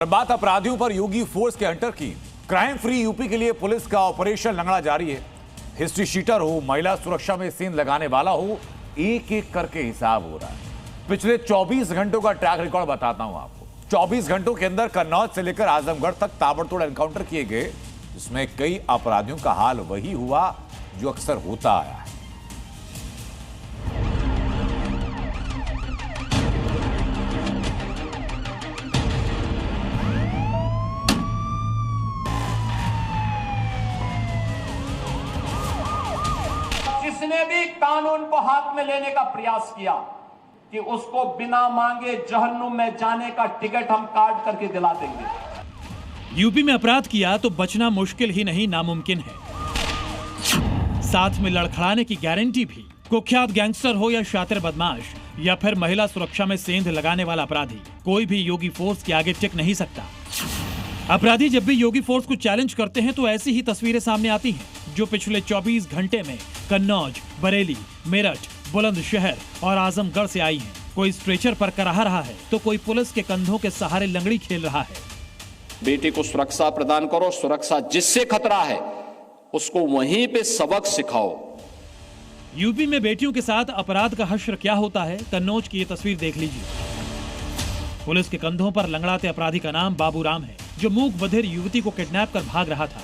बात अपराधियों पर योगी फोर्स के हंटर की। क्राइम फ्री यूपी के लिए पुलिस का ऑपरेशन लंगड़ा जारी है। हिस्ट्री शीटर हो, महिला सुरक्षा में सीन लगाने वाला हो, एक एक करके हिसाब हो रहा है। पिछले 24 घंटों का ट्रैक रिकॉर्ड बताता हूं आपको। 24 घंटों के अंदर कन्नौज से लेकर आजमगढ़ तक ताबड़तोड़ एनकाउंटर किए गए, जिसमें कई अपराधियों का हाल वही हुआ जो अक्सर होता आया है। जिसने भी कानून को हाथ में लेने का प्रयास किया कि उसको बिना मांगे जहन्नुम में जाने का टिकट हम काट करके दिला देंगे। यूपी में अपराध किया तो बचना मुश्किल ही नहीं नामुमकिन है, साथ में लड़खड़ाने की गारंटी भी। कुख्यात गैंगस्टर हो या शातिर बदमाश या फिर महिला सुरक्षा में सेंध लगाने वाला अपराधी, कोई भी योगी फोर्स के आगे टिक नहीं सकता। अपराधी जब भी योगी फोर्स को चैलेंज करते हैं तो ऐसी ही तस्वीरें सामने आती हैं जो पिछले 24 घंटे में कन्नौज, बरेली, मेरठ, बुलंदशहर और आजमगढ़ से आई हैं। कोई स्ट्रेचर पर कराह रहा है तो कोई पुलिस के कंधों के सहारे लंगड़ी खेल रहा है। बेटे को सुरक्षा प्रदान करो, सुरक्षा जिससे खतरा है उसको वहीं पे सबक सिखाओ। यूपी में बेटियों के साथ अपराध का हश्र क्या होता है, कन्नौज की ये तस्वीर देख लीजिए। पुलिस के कंधों पर लंगड़ाते अपराधी का नाम बाबू राम है, जो मूक बधिर युवती को किडनैप कर भाग रहा था।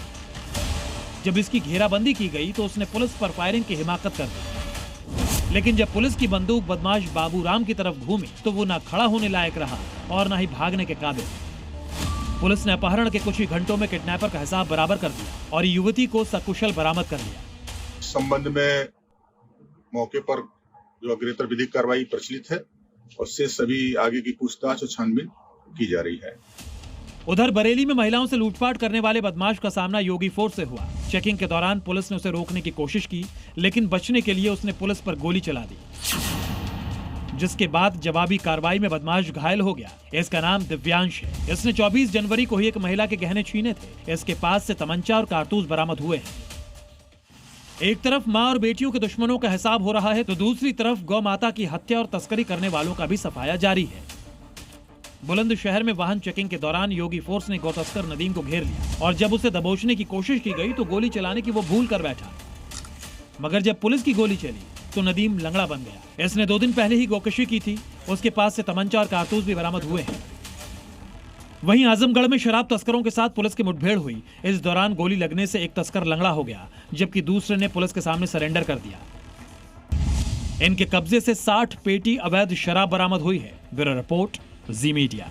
जब इसकी घेराबंदी की गई तो उसने पुलिस पर फायरिंग की हिमाकत कर दी, लेकिन जब पुलिस की बंदूक बदमाश बाबू राम की तरफ घूमी तो वो ना खड़ा होने लायक रहा और ना ही भागने के काबिल। पुलिस ने अपहरण के कुछ ही घंटों में किडनैपर का हिसाब बराबर कर दिया और युवती को सकुशल बरामद कर लिया। संबंध में मौके पर जो अग्रेतर विधिक कार्रवाई प्रचलित है, उससे सभी आगे की पूछताछ और छानबीन की जा रही है। उधर बरेली में महिलाओं से लूटपाट करने वाले बदमाश का सामना योगी फोर्स से हुआ। चेकिंग के दौरान पुलिस ने उसे रोकने की कोशिश की, लेकिन बचने के लिए उसने पुलिस पर गोली चला दी, जिसके बाद जवाबी कार्रवाई में बदमाश घायल हो गया। इसका नाम दिव्यांश है। इसने 24 जनवरी को ही एक महिला के गहने छीने थे। इसके पास से तमंचा और कारतूस बरामद हुए हैं। एक तरफ मां और बेटियों के दुश्मनों का हिसाब हो रहा है तो दूसरी तरफ गौ माता की हत्या और तस्करी करने वालों का भी सफाया जारी है। बुलंदशहर में वाहन चेकिंग के दौरान योगी फोर्स ने गौ तस्कर नदीम को घेर लिया और जब उसे दबोचने की कोशिश की गई तो गोली चलाने की वो भूल कर बैठा, मगर जब पुलिस की गोली चली तो नदीम लंगड़ा बन गया। इसने 2 दिन पहले ही गोकशी की थी। उसके पास से तमंचा और कारतूस भी बरामद हुए हैं। वहीं आजमगढ़ में शराब तस्करों के साथ पुलिस की मुठभेड़ हुई। इस दौरान गोली लगने से एक तस्कर लंगड़ा हो गया, जबकि दूसरे ने पुलिस के सामने सरेंडर कर दिया। इनके कब्जे से 60 पेटी अवैध शराब बरामद हुई है। ब्यूरो रिपोर्ट, जी मीडिया।